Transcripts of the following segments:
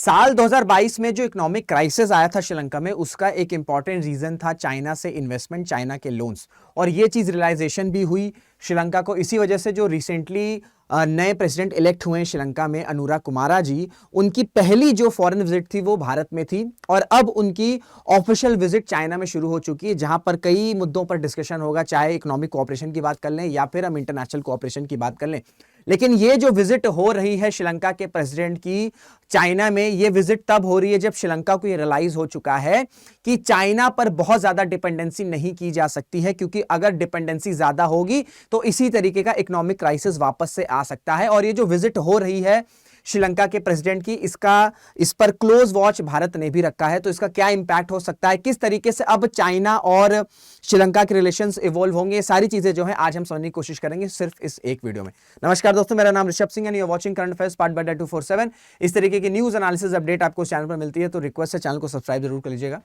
साल 2022 में जो इकोनॉमिक क्राइसिस आया था श्रीलंका में, उसका एक इंपॉर्टेंट रीजन था चाइना से इन्वेस्टमेंट, चाइना के लोन्स। और ये चीज रियलाइजेशन भी हुई श्रीलंका को इसी वजह से जो रिसेंटली नए प्रेसिडेंट इलेक्ट हुए हैं श्रीलंका में, अनुराग कुमारा जी, उनकी पहली जो फॉरेन विजिट थी वो भारत में थी और अब उनकी ऑफिशियल विजिट चाइना में शुरू हो चुकी है, जहां पर कई मुद्दों पर डिस्कशन होगा, चाहे इकोनॉमिक कोऑपरेशन की बात कर लें या फिर हम इंटरनेशनल कोऑपरेशन की बात कर लें। लेकिन ये जो विजिट हो रही है श्रीलंका के प्रेसिडेंट की चाइना में, ये विजिट तब हो रही है जब श्रीलंका को ये रियलाइज हो चुका है कि चाइना पर बहुत ज्यादा डिपेंडेंसी नहीं की जा सकती है, क्योंकि अगर डिपेंडेंसी ज्यादा होगी तो इसी तरीके का इकोनॉमिक क्राइसिस वापस से आ सकता है। और ये जो विजिट हो रही है श्रीलंका के प्रेसिडेंट की, इस पर क्लोज वॉच भारत ने भी रखा है। तो इसका क्या इंपैक्ट हो सकता है, किस तरीके से अब चाइना और श्रीलंका के रिलेशंस इवॉल्व होंगे, ये सारी चीजें जो है आज हम समझने की कोशिश करेंगे सिर्फ इस एक वीडियो में। नमस्कार दोस्तों, मेरा नाम ऋषभ सिंह है, you are watching current affairs part by 247। इस तरीके की न्यूज एनालिसिस अपडेट आपको चैनल पर मिलती है, तो रिक्वेस्ट है चैनल को सब्सक्राइब जरूर कर लीजिएगा।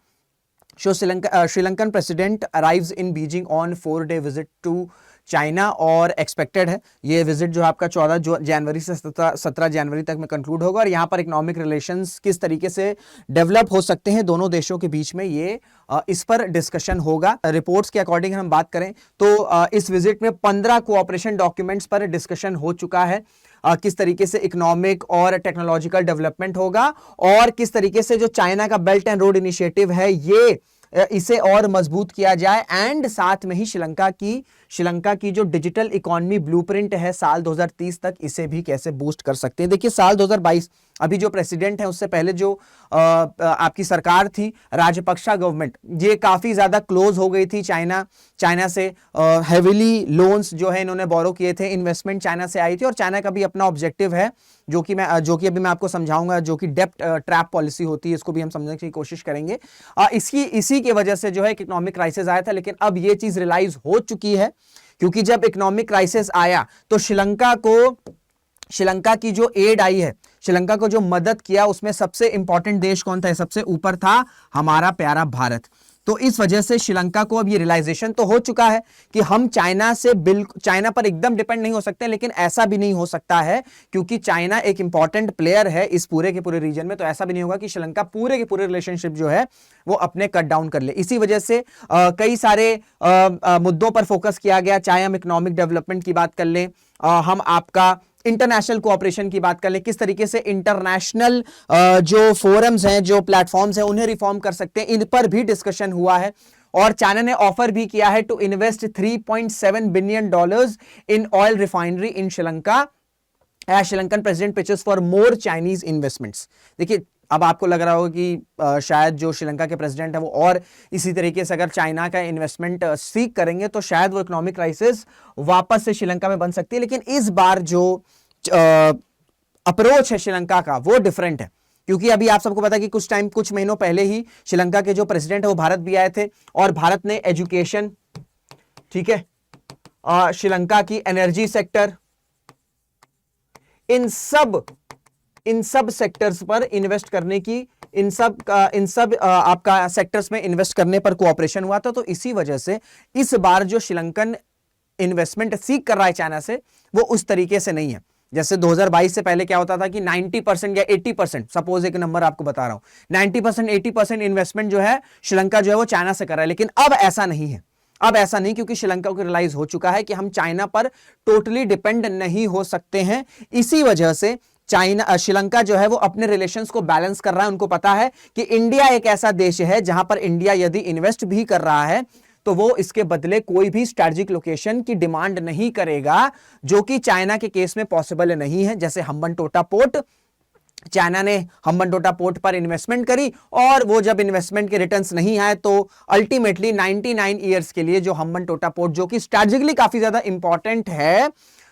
Sri Lankan president arrives in Beijing on 4-day visit to China और एक्सपेक्टेड है ये विजिट जो आपका 14 जनवरी से 17 जनवरी तक में कंक्लूड होगा। और यहाँ पर इकोनॉमिक रिलेशंस किस तरीके से डेवलप हो सकते हैं दोनों देशों के बीच में, ये इस पर डिस्कशन होगा। रिपोर्ट्स के अकॉर्डिंग हम बात करें तो इस विजिट में 15 कोऑपरेशन डॉक्यूमेंट्स पर डिस्कशन हो चुका है। किस तरीके से इकोनॉमिक और टेक्नोलॉजिकल डेवलपमेंट होगा और किस तरीके से जो चाइना का बेल्ट एंड रोड इनिशिएटिव है ये इसे और मजबूत किया जाए, एंड साथ में ही श्रीलंका की जो डिजिटल इकोनॉमी ब्लूप्रिंट है साल 2030 तक, इसे भी कैसे बूस्ट कर सकते हैं। देखिए साल 2022 अभी जो प्रेसिडेंट है उससे पहले जो आपकी सरकार थी राजपक्षा गवर्नमेंट, ये काफी ज्यादा क्लोज हो गई थी चाइना से। हेविली लोन्स जो है इन्होंने बोरो किए थे, इन्वेस्टमेंट चाइना से आई थी और चाइना का भी अपना ऑब्जेक्टिव है जो कि अभी मैं आपको समझाऊंगा, जो कि डेप्ट ट्रैप पॉलिसी होती है, इसको भी हम समझने की कोशिश करेंगे। इसी की वजह से जो है इकोनॉमिक क्राइसिस आया था, लेकिन अब ये चीज रियलाइज हो चुकी है, क्योंकि जब इकोनॉमिक क्राइसिस आया तो श्रीलंका की जो एड आई है, श्रीलंका को जो मदद किया, उसमें सबसे इंपॉर्टेंट देश कौन था? सबसे ऊपर था हमारा प्यारा भारत। तो इस वजह से श्रीलंका को अब ये रियलाइजेशन तो हो चुका है कि हम चाइना पर एकदम डिपेंड नहीं हो सकते, लेकिन ऐसा भी नहीं हो सकता है क्योंकि चाइना एक इंपॉर्टेंट प्लेयर है इस पूरे के पूरे रीजन में। तो ऐसा भी नहीं होगा कि श्रीलंका पूरे के पूरे रिलेशनशिप जो है वो अपने कट डाउन कर ले। इसी वजह से कई सारे मुद्दों पर फोकस किया गया, चाहे हम इकोनॉमिक डेवलपमेंट की बात कर लें, हम आपका इंटरनेशनल कोऑपरेशन की बात कर ले, किस तरीके से इंटरनेशनल जो फोरम्स हैं, जो प्लेटफॉर्म्स हैं, उन्हें रिफॉर्म कर सकते हैं, इन पर भी डिस्कशन हुआ है। और चाइना ने ऑफर भी किया है to invest $3.7 billion in oil refinery in Sri Lanka as Sri Lankan president pitches for more Chinese investments. देखिए अब आपको लग रहा होगा कि शायद जो श्रीलंका के प्रेसिडेंट है वो और इसी तरीके से अगर चाइना का इन्वेस्टमेंट सीख करेंगे तो शायद वो इकोनॉमिक क्राइसिस वापस से श्रीलंका में बन सकती है। लेकिन इस बार जो अप्रोच है श्रीलंका का वो डिफरेंट है, क्योंकि अभी आप सबको पता है कि कुछ महीनों पहले ही श्रीलंका के जो प्रेसिडेंट है वो भारत भी आए थे और भारत ने एजुकेशन, ठीक है, श्रीलंका की एनर्जी सेक्टर, इन सब सेक्टर्स पर इन्वेस्ट करने की, इन सब आपका सेक्टर्स में इन्वेस्ट करने पर कोऑपरेशन हुआ था। तो इसी वजह से इस बार जो श्रीलंकन इन्वेस्टमेंट सीख कर रहा है चाइना से, वो उस तरीके से नहीं है जैसे 2022 से पहले क्या होता था कि 90% या 80%, सपोज एक नंबर आपको बता रहा हूं, 90% 80% इन्वेस्टमेंट जो है श्रीलंका जो है वो चाइना से कर रहा है। लेकिन अब ऐसा नहीं है, क्योंकि श्रीलंका को रियलाइज हो चुका है कि हम चाइना पर टोटली डिपेंड नहीं हो सकते हैं। इसी वजह से श्रीलंका जो है वो अपने रिलेशंस को बैलेंस कर रहा है। उनको पता है कि इंडिया एक ऐसा देश है जहां पर इंडिया यदि इन्वेस्ट भी कर रहा है तो वो इसके बदले कोई भी स्ट्रेटेजिक लोकेशन की डिमांड नहीं करेगा, जो कि चाइना के केस में पॉसिबल नहीं है। जैसे हम्बनटोटा पोर्ट, चाइना ने हम्बनटोटा पोर्ट पर इन्वेस्टमेंट करी और वो जब इन्वेस्टमेंट के रिटर्न्स नहीं आए तो अल्टीमेटली 99 ईयर्स के लिए जो हम्बनटोटा पोर्ट, जो कि स्ट्रेटेजिकली काफी ज्यादा इंपॉर्टेंट है,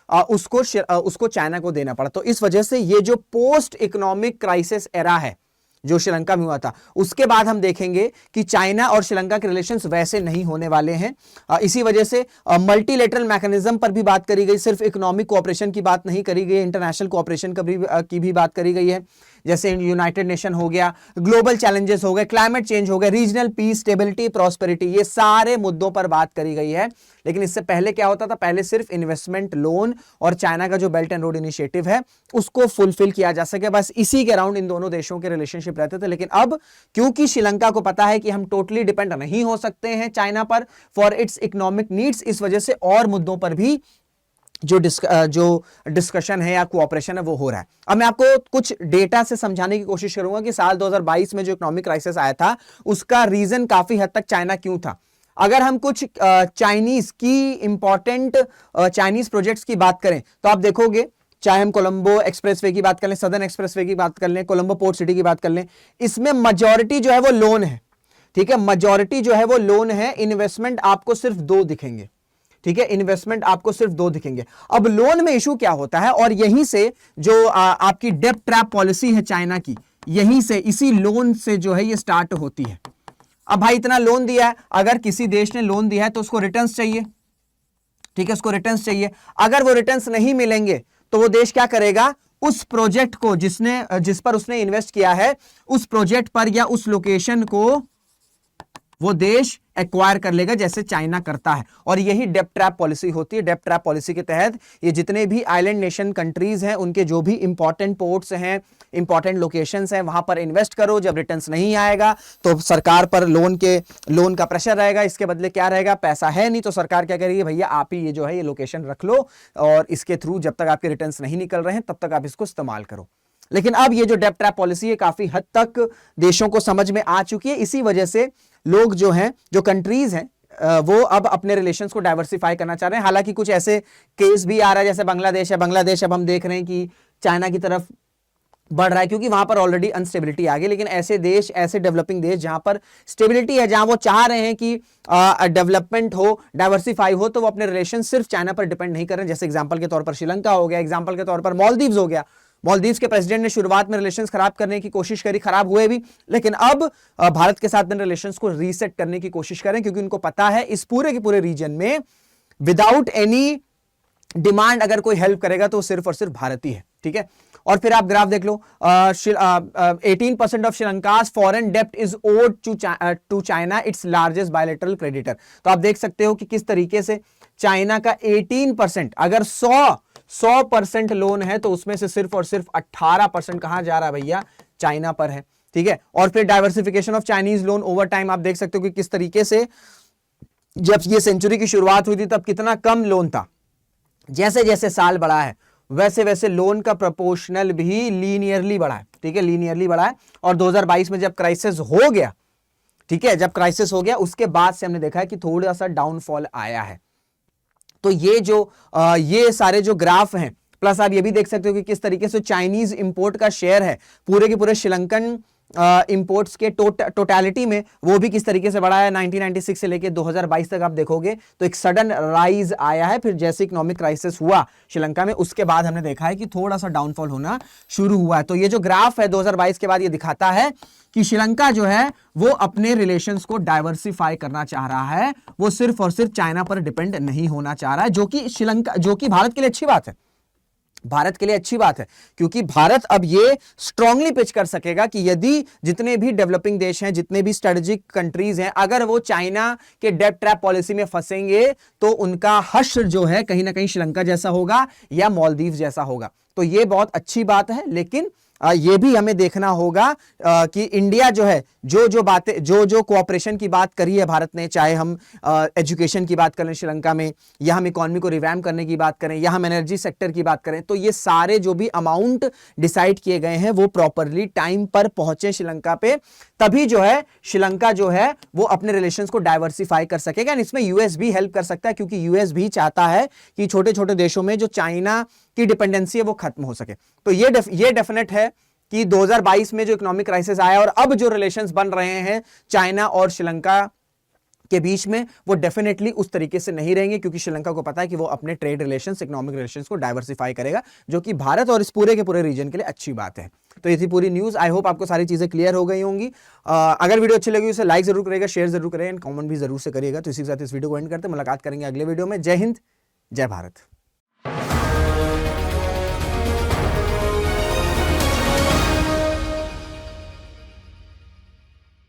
उसको चाइना को देना पड़ा। तो इस वजह से ये जो पोस्ट इकोनॉमिक क्राइसिस एरा है जो श्रीलंका में हुआ था, उसके बाद हम देखेंगे कि चाइना और श्रीलंका के रिलेशंस वैसे नहीं होने वाले हैं। इसी वजह से मल्टीलेटरल मैकेनिज्म पर भी बात करी गई, सिर्फ इकोनॉमिक कोऑपरेशन की बात नहीं करी गई, इंटरनेशनल कोऑपरेशन की भी बात करी गई है। जैसे यूनाइटेड नेशन हो गया, ग्लोबल चैलेंजेस हो गए, क्लाइमेट चेंज हो गए, रीजनल पीस, स्टेबिलिटी, प्रॉस्पेरिटी, ये सारे मुद्दों पर बात करी गई है। लेकिन इससे पहले क्या होता था, पहले सिर्फ इन्वेस्टमेंट लोन और चाइना का जो बेल्ट एंड रोड इनिशिएटिव है उसको फुलफिल किया जा सके, बस इसी के अराउंड इन दोनों देशों के रिलेशनशिप रहते थे। लेकिन अब क्योंकि श्रीलंका को पता है कि हम टोटली डिपेंड नहीं हो सकते हैं चाइना पर फॉर इट्स इकोनॉमिक नीड्स, इस वजह से और मुद्दों पर भी जो डिस्कशन है या कोऑपरेशन है वो हो रहा है। अब मैं आपको कुछ डेटा से समझाने की कोशिश करूंगा कि साल 2022 में जो इकोनॉमिक क्राइसिस आया था उसका रीजन काफी हद तक चाइना क्यों था। अगर हम कुछ चाइनीज की इंपॉर्टेंट चाइनीज प्रोजेक्ट्स की बात करें तो आप देखोगे, चाहे हम कोलंबो एक्सप्रेसवे की बात कर लें, सदर्न एक्सप्रेसवे की बात कर लें, कोलंबो पोर्ट सिटी की बात कर लें, इसमें मेजॉरिटी जो है वो लोन है। ठीक है, मेजॉरिटी जो है वो लोन है, इन्वेस्टमेंट आपको सिर्फ 2 दिखेंगे। ठीक है, इन्वेस्टमेंट आपको सिर्फ 2 दिखेंगे। अब लोन में इशू क्या होता है, और यहीं से जो आपकी डेब्ट ट्रैप पॉलिसी है चाइना की, यहीं से इसी लोन से जो है ये स्टार्ट होती है। अब भाई इतना लोन दिया है, अगर किसी देश ने लोन दिया है तो उसको रिटर्न्स चाहिए। ठीक है, उसको रिटर्न्स चाहिए। अगर वो रिटर्न्स नहीं मिलेंगे तो वो देश क्या करेगा, उस प्रोजेक्ट को जिस पर उसने इन्वेस्ट किया है, उस प्रोजेक्ट पर या उस लोकेशन को वो देश एक्वायर कर लेगा, जैसे चाइना करता है। और यही डेब्ट ट्रैप पॉलिसी होती है। डेब्ट ट्रैप पॉलिसी के तहत ये जितने भी आइलैंड नेशन कंट्रीज हैं, उनके जो भी इंपॉर्टेंट पोर्ट्स हैं, इंपॉर्टेंट लोकेशंस हैं, वहां पर इन्वेस्ट करो। जब रिटर्न्स नहीं आएगा तो सरकार पर लोन का प्रेशर रहेगा। इसके बदले क्या रहेगा, पैसा है नहीं तो सरकार क्या करेगी, भैया आप ही ये जो है ये लोकेशन रख लो और इसके थ्रू जब तक आपके रिटर्न्स नहीं निकल रहे हैं तब तक आप इसको इस्तेमाल करो। लेकिन अब ये जो डेब्ट ट्रैप पॉलिसी है काफी हद तक देशों को समझ में आ चुकी है। इसी वजह से लोग जो हैं, जो कंट्रीज हैं, वो अब अपने रिलेशंस को डाइवर्सिफाई करना चाह रहे हैं। हालांकि कुछ ऐसे केस भी आ रहा है, जैसे बांग्लादेश है। बांग्लादेश अब हम देख रहे हैं कि चाइना की तरफ बढ़ रहा है क्योंकि वहां पर ऑलरेडी अनस्टेबिलिटी आ गई। लेकिन ऐसे देश, ऐसे डेवलपिंग देश जहां पर स्टेबिलिटी है, जहां वो चाह रहे हैं कि डेवलपमेंट हो, डाइवर्सिफाई हो, तो वो अपने रिलेशन सिर्फ चाइना पर डिपेंड नहीं कर रहे हैं। जैसे एग्जांपल के तौर पर श्रीलंका हो गया, एग्जांपल के तौर पर मालदीव्स हो गया। मालदीव्स के प्रेसिडेंट ने शुरुआत में रिलेशंस खराब करने की कोशिश करी, खराब हुए भी, लेकिन अब भारत के साथ रिलेशंस को रीसेट करने की कोशिश करें, क्योंकि उनको पता है इस पूरे के पूरे रीजन में विदाउट एनी डिमांड अगर कोई हेल्प करेगा तो सिर्फ और सिर्फ भारत ही है। ठीक है, और फिर आप ग्राफ देख लो, 18% ऑफ श्रीलंकास फॉरेन डेब्ट is owed to China, it's largest bilateral creditor. तो आप देख सकते हो कि किस तरीके से चाइना का 18%, अगर 100% लोन है तो उसमें से सिर्फ और सिर्फ 18% कहां जा रहा है भैया, चाइना पर है। ठीक है, और फिर diversification of Chinese loan over time आप देख सकते हो कि किस तरीके से जब ये सेंचुरी की शुरुआत हुई थी तब कितना कम लोन था। जैसे जैसे साल बढ़ा है वैसे वैसे लोन का प्रोपोर्शनल भी लीनियरली बढ़ा है। ठीक है, लीनियरली बढ़ा है। और 2022 में जब क्राइसिस हो गया, ठीक है, जब क्राइसिस हो गया उसके बाद से हमने देखा है कि थोड़ा सा डाउनफॉल आया है। तो ये सारे जो ग्राफ हैं, प्लस आप ये भी देख सकते हो कि किस तरीके से चाइनीज इंपोर्ट का शेयर है पूरे के पूरे श्रीलंकन इंपोर्ट्स के टोटलिटी में, वो भी किस तरीके से बढ़ा है। 1996 से लेके 2022 तक आप देखोगे तो एक सडन राइज आया है। फिर जैसे इकोनॉमिक क्राइसिस हुआ श्रीलंका में, उसके बाद हमने देखा है कि थोड़ा सा डाउनफॉल होना शुरू हुआ है। तो ये जो ग्राफ है 2022 के बाद, ये दिखाता है कि श्रीलंका जो है वो अपने रिलेशंस को डाइवर्सिफाई करना चाह रहा है, वो सिर्फ और सिर्फ चाइना पर डिपेंड नहीं होना चाह रहा है, जो कि भारत के लिए अच्छी बात है। भारत के लिए अच्छी बात है, क्योंकि भारत अब ये स्ट्रांगली पिच कर सकेगा कि यदि जितने भी डेवलपिंग देश हैं, जितने भी स्ट्रेटेजिक कंट्रीज हैं, अगर वो चाइना के डेब्ट ट्रैप पॉलिसी में फंसेंगे तो उनका हश्र जो है कहीं ना कहीं श्रीलंका जैसा होगा या मालदीव जैसा होगा। तो ये बहुत अच्छी बात है। लेकिन ये भी हमें देखना होगा कि इंडिया जो है जो बातें, जो कोऑपरेशन की बात करी है भारत ने, चाहे हम एजुकेशन की बात करें श्रीलंका में, या हम इकोनॉमी को रिवैम्प करने की बात करें, या हम एनर्जी सेक्टर की बात करें, तो ये सारे जो भी अमाउंट डिसाइड किए गए हैं वो प्रॉपरली टाइम पर पहुंचे श्रीलंका पे, तभी जो है श्रीलंका जो है वो अपने रिलेशंस को डाइवर्सिफाई कर सकेगा। एंड इसमें यूएस भी हेल्प कर सकता है, क्योंकि यूएस भी चाहता है कि छोटे छोटे देशों में जो चाइना की डिपेंडेंसी है वो खत्म हो सके। तो ये डेफिनेट है कि 2022 में जो इकोनॉमिक क्राइसिस आया और अब जो रिलेशंस बन रहे हैं चाइना और श्रीलंका के बीच में, वो डेफिनेटली उस तरीके से नहीं रहेंगे, क्योंकि श्रीलंका को पता है कि वो अपने ट्रेड रिलेशंस, इकोनॉमिक रिलेशंस को डाइवर्सिफाई करेगा, जो कि भारत और इस पूरे के पूरे रीजन के लिए अच्छी बात है। तो ये थी पूरी न्यूज। आई होप आपको सारी चीजें क्लियर हो गई होंगी। अगर वीडियो अच्छी लगी उसे लाइक जरूर करेगा, शेयर जरूर करेगा, कमेंट भी जरूर से करिएगा। तो इसी के साथ इस वीडियो को एंड करते, मुलाकात करेंगे अगले वीडियो में। जय हिंद, जय भारत।